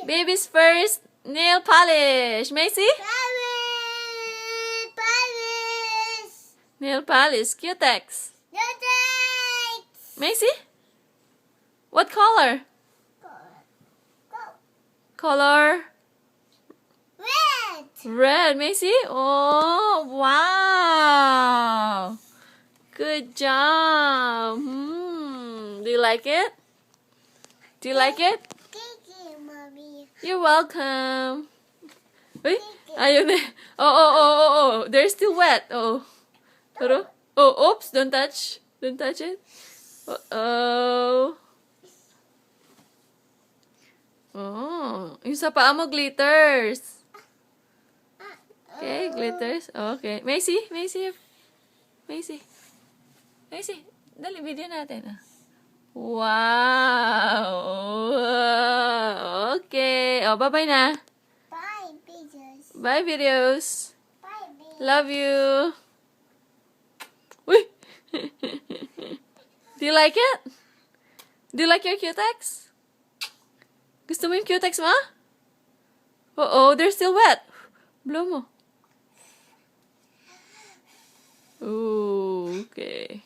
Baby's first nail polish. Macy? Nail polish. Cutex. Macy? What color? Color? Red. Macy? Oh, wow. Good job. Do you like it? Do you like it? You're welcome. Uy, ayun eh. Oh. They're still wet. Oh. Pero, oops. Don't touch. Don't touch it. Oh. Yung sa paa mo glitters. Okay, glitters. Okay. Macy. Dali, video natin. Wow. Okay. Oh, bye-bye na. Bye, videos. Love you. Uy. Do you like it? Do you like your cutex? Gusto mo yung cutex mo? Oh, they're still wet. Blow mo. Ooh, okay.